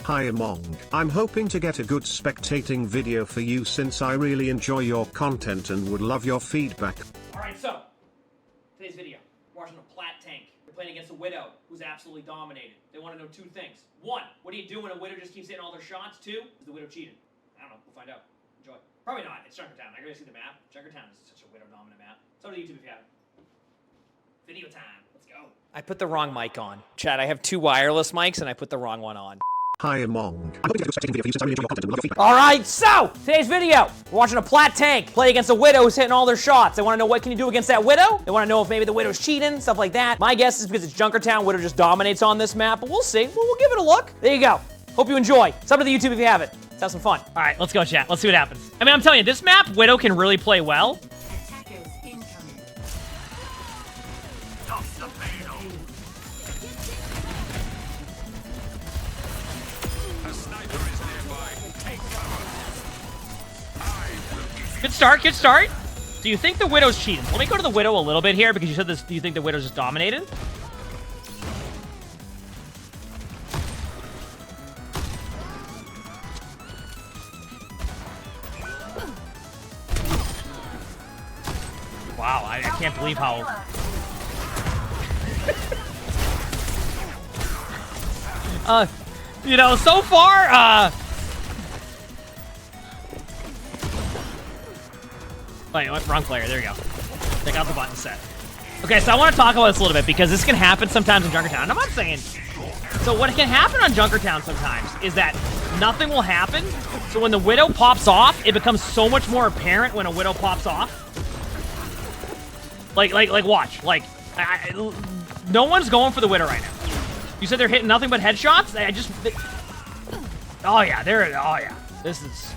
Hi emongg. I'm hoping to get a good spectating video for you since I really enjoy your content and would love your feedback. Alright, so, today's video, we're watching a plat tank. They're playing against a Widow who's absolutely dominated. They want to know two things. One, what do you do when a Widow just keeps hitting all their shots? Two, is the Widow cheating? I don't know, we'll find out. Enjoy. Probably not, it's Junkertown. I gotta see the map. Junkertown is such a Widow-dominant map. So to YouTube if you haven't. Video time, let's go. I put the wrong mic on. Chat, I have two wireless mics and I put the wrong one on. Hi emongg. I'm hoping to get a good spectating video for you since I really enjoy your content and would love your feedback. Alright, so, today's video, we're watching a plat tank play against a Widow who's hitting all their shots. They want to know what can you do against that Widow. They want to know if maybe the Widow's cheating, stuff like that. My guess is because it's Junkertown, Widow just dominates on this map, but we'll see. We'll give it a look. There you go. Hope you enjoy. Sub to the YouTube if you haven't. Let's have some fun. Alright, let's go, chat. Let's see what happens. I mean, I'm telling you, this map, Widow can really play well. Attackers incoming. Good start, good start. Do you think the Widow's cheating? Let me go to the Widow a little bit here because you said this. Do you think the Widow's just dominated? Wow, I can't believe how... you know, so far, Wait, what? Wrong player. There you go. Take out the button set. Okay, so I want to talk about this a little bit because this can happen sometimes in Junkertown. And I'm not saying... So what can happen on Junkertown sometimes is that nothing will happen. So when the Widow pops off, it becomes so much more apparent when a Widow pops off. Like watch. Like, no one's going for the Widow right now. You said they're hitting nothing but headshots? Oh yeah, oh yeah. This is...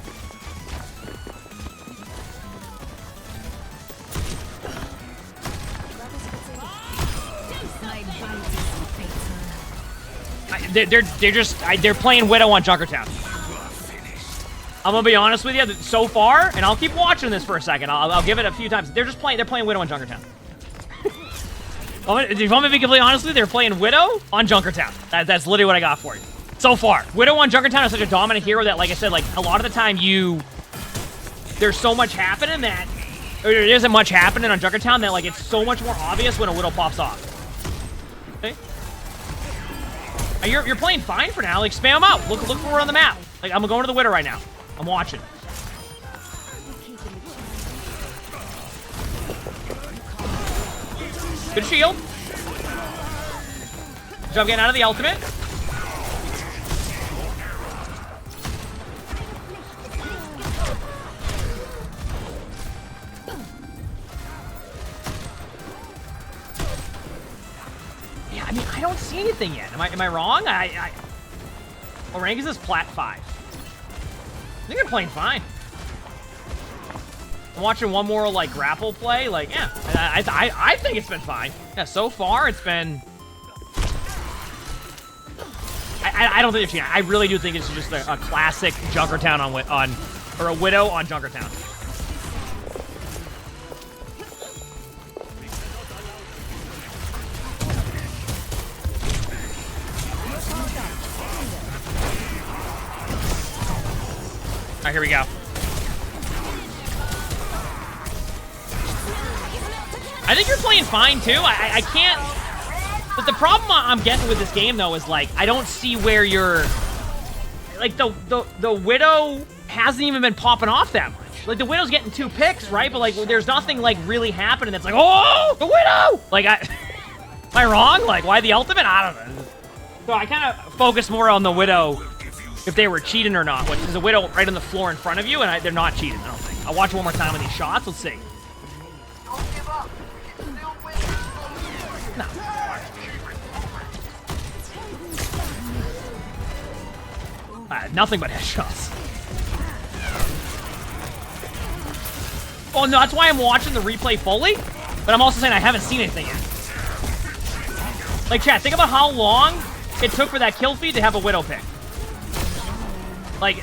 They're playing Widow on Junkertown. I'm gonna be honest with you, so far, and I'll keep watching this for a second. I'll give it a few times. They're playing Widow on Junkertown. If you want me to be completely honest with you, they're playing Widow on Junkertown. That's literally what I got for you. So far. Widow on Junkertown is such a dominant hero that, like I said, like, a lot of the time there's so much happening that, or there isn't much happening on Junkertown that, like, it's so much more obvious when a Widow pops off. Okay? You're playing fine for now. Like, spam them out. Look where we're on the map. Like, I'm going to the Widow right now. I'm watching. Good shield. Good job getting out of the ultimate. Yeah, I mean, I don't see anything yet. Am I wrong? What rank is this? Plat 5. I think they're playing fine. I'm watching one more, like, grapple play. Like, yeah, I think it's been fine. Yeah, so far it's been... I don't think they're cheating. I really do think it's just a classic Junkertown or a Widow on Junkertown. All right, here we go. I think you're playing fine, too. I can't... But the problem I'm getting with this game, though, is, like, I don't see where you're... Like, the Widow hasn't even been popping off that much. Like, the Widow's getting 2 picks, right? But, like, there's nothing, like, really happening that's like, oh, the Widow! Like, am I wrong? Like, why the ultimate? I don't know. So I kind of focus more on the Widow... if they were cheating or not. There's a Widow right on the floor in front of you, and they're not cheating, I don't think. I'll watch one more time with these shots. Let's see. No. Nothing but headshots. Oh, no, that's why I'm watching the replay fully, but I'm also saying I haven't seen anything yet. Like, chat, think about how long it took for that kill feed to have a Widow pick. Like,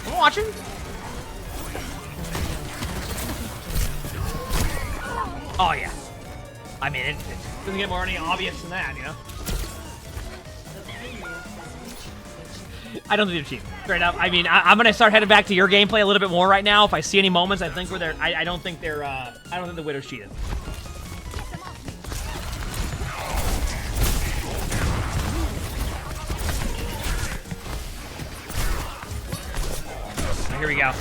I'm watching. Oh, yeah. I mean, it doesn't get more any obvious than that, you know? I don't think they're cheating. Straight up. I mean, I'm gonna start heading back to your gameplay a little bit more right now. If I see any moments, I think where they're. I don't think they're. I don't think the Widow's cheated. Here we go.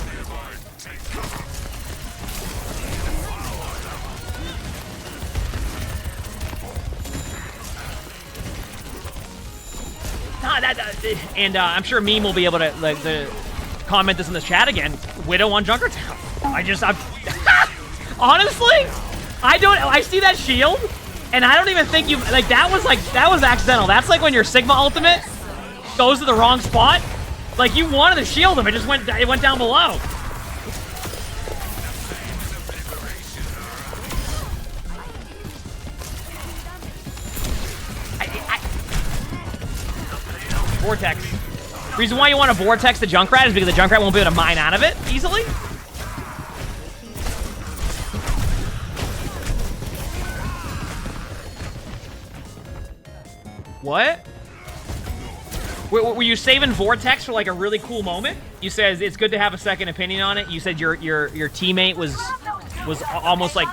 And I'm sure Meme will be able to like comment this in the chat again. Widow on Junkertown. I'm honestly, I see that shield, and I don't even think you that was accidental. That's like when your Sigma ultimate goes to the wrong spot. Like you wanted to shield him, it went down below. Vortex. Reason why you want to Vortex the Junkrat is because the Junkrat won't be able to mine out of it easily. What? Were you saving Vortex for like a really cool moment? You said it's good to have a second opinion on it. You said your teammate was almost like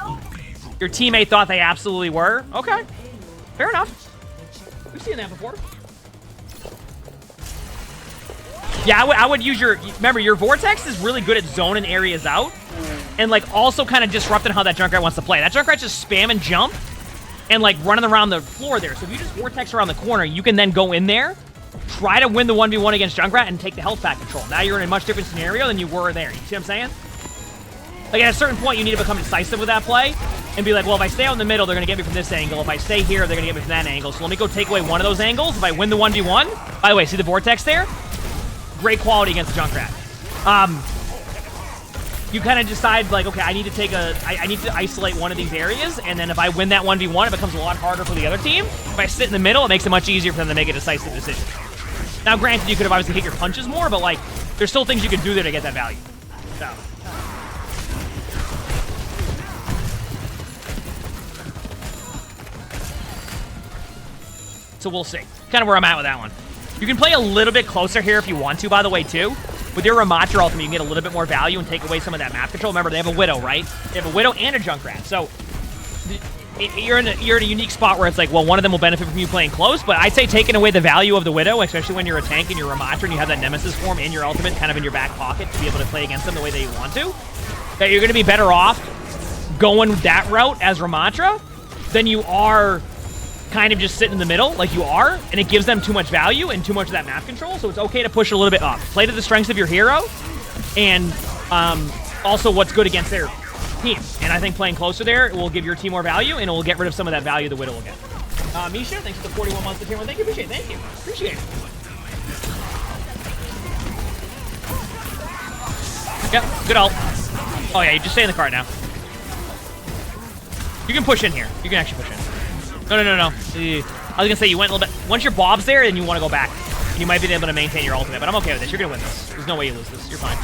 your teammate thought they absolutely were. Okay, fair enough. We've seen that before. Yeah, I would use remember, your Vortex is really good at zoning areas out and, like, also kind of disrupting how that Junkrat wants to play. That Junkrat just spam and jump and, like, running around the floor there. So if you just Vortex around the corner, you can then go in there, try to win the 1v1 against Junkrat, and take the health pack control. Now you're in a much different scenario than you were there. You see what I'm saying? Like, at a certain point, you need to become decisive with that play and be like, well, if I stay out in the middle, they're going to get me from this angle. If I stay here, they're going to get me from that angle. So let me go take away one of those angles. If I win the 1v1, by the way, see the Vortex there? Great quality against the Junkrat. You kind of decide, like, okay, I need to isolate one of these areas, and then if I win that 1v1, it becomes a lot harder for the other team. If I sit in the middle, it makes it much easier for them to make a decisive decision. Now, granted, you could have obviously hit your punches more, but, like, there's still things you can do there to get that value. So we'll see. Kind of where I'm at with that one. You can play a little bit closer here if you want to, by the way, too. With your Ramatra ultimate, you can get a little bit more value and take away some of that map control. Remember, they have a Widow, right? They have a Widow and a Junkrat. So you're in a unique spot where it's like, well, one of them will benefit from you playing close, but I'd say taking away the value of the Widow, especially when you're a tank and you're Ramatra and you have that Nemesis form in your ultimate kind of in your back pocket to be able to play against them the way that you want to, that you're going to be better off going that route as Ramatra than you are kind of just sitting in the middle like you are, and it gives them too much value and too much of that map control, so it's okay to push a little bit up. Play to the strengths of your hero, and also what's good against their team. And I think playing closer there will give your team more value, and it will get rid of some of that value the Widow will get. Misha, thanks for the 41 months of tier 1. Thank you, appreciate it. Thank you. Appreciate it. Yep, good ult. Oh yeah, you just stay in the cart now. You can push in here. You can actually push in. No. I was gonna say you went a little bit. Once your Bob's there, then you want to go back. And you might be able to maintain your ultimate, but I'm okay with this. You're gonna win this. There's no way you lose this. You're fine.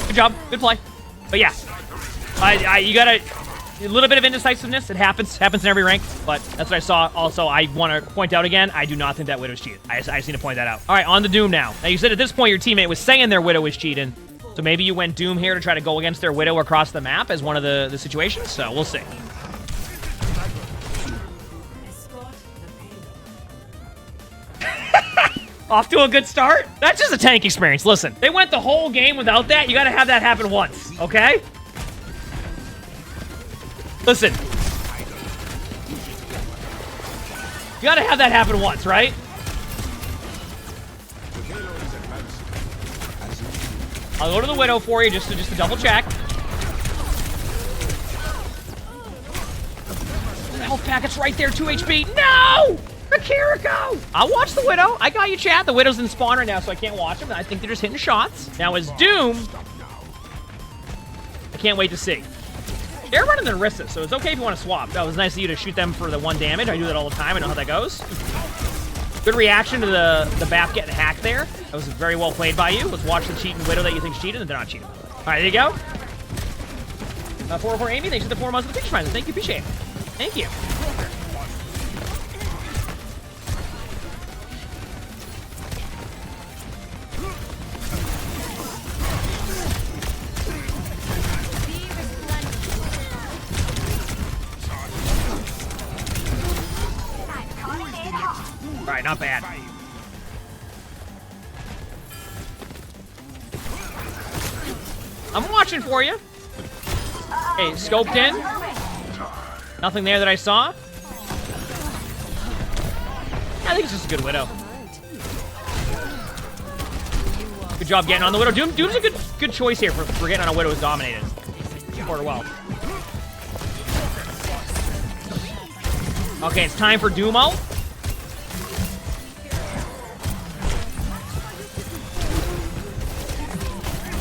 Good job. Good play. But yeah, you gotta a little bit of indecisiveness. It happens in every rank. But that's what I saw. Also, I want to point out again, I do not think that Widow's cheated. I just need to point that out. All right, on to Doom now. Now you said at this point your teammate was saying their Widow was cheating. So maybe you went Doom here to try to go against their Widow across the map as one of the situations. So we'll see. Off to a good start. That's just a tank experience. Listen, they went the whole game without that. You got to have that happen once, okay? Listen. You got to have that happen once, right? I'll go to the Widow for you just to double check. The health packet's right there, 2 HP. No! Akiriko! I'll watch the Widow. I got you, chat. The Widow's in spawn right now, so I can't watch them. I think they're just hitting shots. Now, as Doom, I can't wait to see. They're running the Orisa, so it's okay if you want to swap. That was nice of you to shoot them for the 1 damage. I do that all the time. I know how that goes. Good reaction to the Bap getting hacked there. That was very well played by you. Let's watch the cheating Widow that you think's cheating, and they're not cheating. All right, there you go. 404 Amy, thanks for the 4 months of the picture friends. Thank you, appreciate it. Thank you. right, not bad. I'm watching for you. Okay, scoped in. Nothing there that I saw. I think it's just a good Widow. Good job getting on the Widow. Doom's a good choice here for getting on a Widow who's dominated. Order well. Okay, it's time for Doom ult.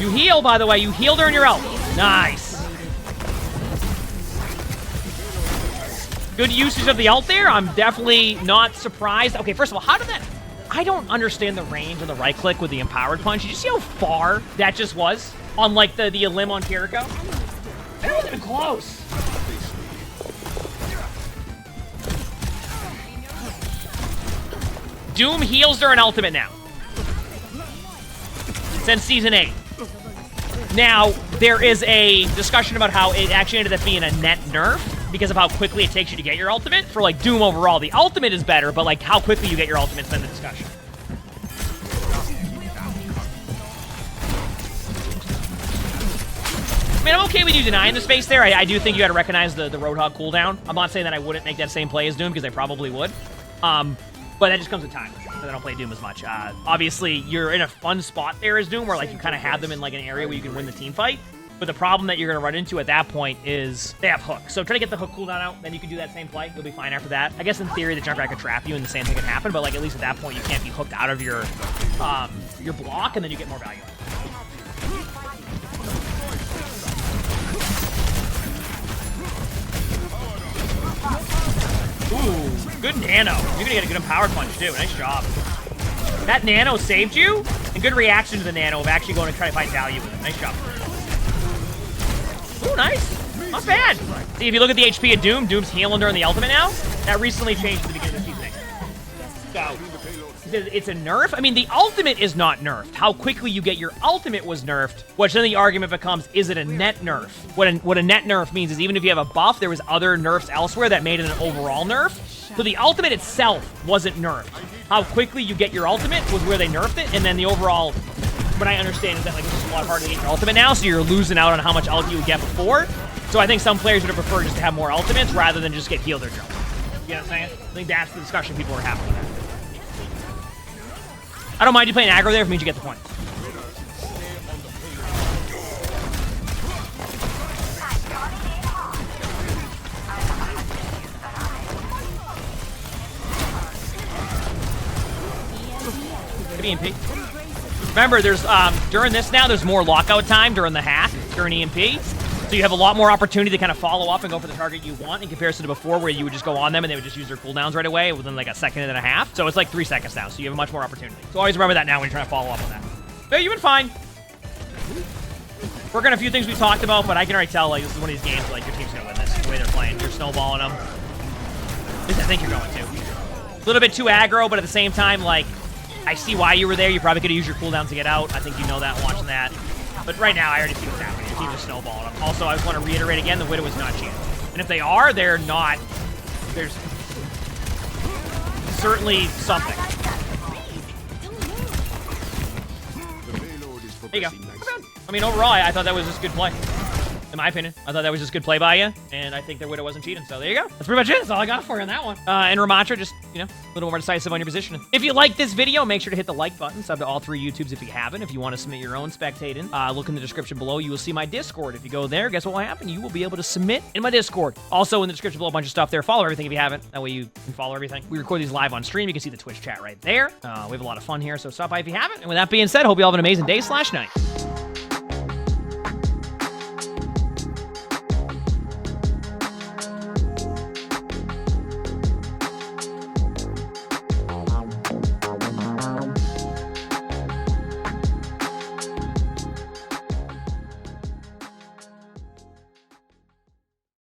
You heal, by the way. You heal during your ult. Nice. Good usage of the ult there. I'm definitely not surprised. Okay, first of all, how did that... I don't understand the range on the right click with the empowered punch. Did you see how far that just was? On, like, the limb on Kiriko? It wasn't even close. Doom heals during ultimate now. Since Season 8. Now, there is a discussion about how it actually ended up being a net nerf because of how quickly it takes you to get your ultimate. For, like, Doom overall, the ultimate is better, but, like, how quickly you get your ultimate's been the discussion. I mean, I'm okay with you denying the space there. I do think you got to recognize the Roadhog cooldown. I'm not saying that I wouldn't make that same play as Doom, because I probably would. But that just comes with time, because I don't play Doom as much. Obviously, you're in a fun spot there as Doom, where like you kind of have them in like an area where you can win the team fight. But the problem that you're going to run into at that point is they have hooks. So try to get the hook cooldown out, then you can do that same play. You'll be fine after that. I guess in theory, the Junkrat could trap you and the same thing could happen, but like at least at that point, you can't be hooked out of your block, and then you get more value. Ooh, good nano. You're gonna get a good empowered punch too. Nice job. That nano saved you, and good reaction to the nano of actually going to try to find value with it. Nice job. Ooh, nice. Not bad. See, if you look at the HP of Doom, Doom's healing during the ultimate now. That recently changed at the beginning of the season. So, it's a nerf? I mean, the ultimate is not nerfed. How quickly you get your ultimate was nerfed, which then the argument becomes, is it a net nerf? What a net nerf means is even if you have a buff, there was other nerfs elsewhere that made it an overall nerf. So the ultimate itself wasn't nerfed. How quickly you get your ultimate was where they nerfed it, and then the overall, what I understand is that like it's just a lot harder to get your ultimate now, so you're losing out on how much ult you would get before. So I think some players would have preferred just to have more ultimates rather than just get healed or jump. You know what I'm saying? I think that's the discussion people are having with that. I don't mind you playing aggro there if it means you get the point. Good EMP. Remember, there's during this now, there's more lockout time during the hack, during EMP. So you have a lot more opportunity to kind of follow up and go for the target you want in comparison to before where you would just go on them and they would just use their cooldowns right away within like a second and a half. So it's like 3 seconds now, so you have much more opportunity. So always remember that now when you're trying to follow up on that. But you've been fine. Working on a few things we talked about, but I can already tell like this is one of these games where, like your team's gonna win this, the way they're playing. You're snowballing them. At least I think you're going to. A little bit too aggro, but at the same time, like, I see why you were there. You probably could have used your cooldown to get out. I think you know that watching that. But right now, I already see what's happening. Your team is snowballing them. Also, I just want to reiterate again, the Widow is not cheating. And if they are, they're not. There's certainly something. There you go. I mean, overall, I thought that was just good play. In my opinion, I thought that was just good play by you, and I think their Widow wasn't cheating, so there you go. That's pretty much it. That's all I got for you on that one. And Ramatra, just, you know, a little more decisive on your positioning. If you like this video, make sure to hit the like button. Sub to all 3 YouTubes if you haven't. If you want to submit your own spectating, look in the description below. You will see my Discord. If you go there, guess what will happen? You will be able to submit in my Discord. Also, in the description below, a bunch of stuff there. Follow everything if you haven't. That way you can follow everything. We record these live on stream. You can see the Twitch chat right there. We have a lot of fun here, so stop by if you haven't. And with that being said, hope you all have an amazing day/night.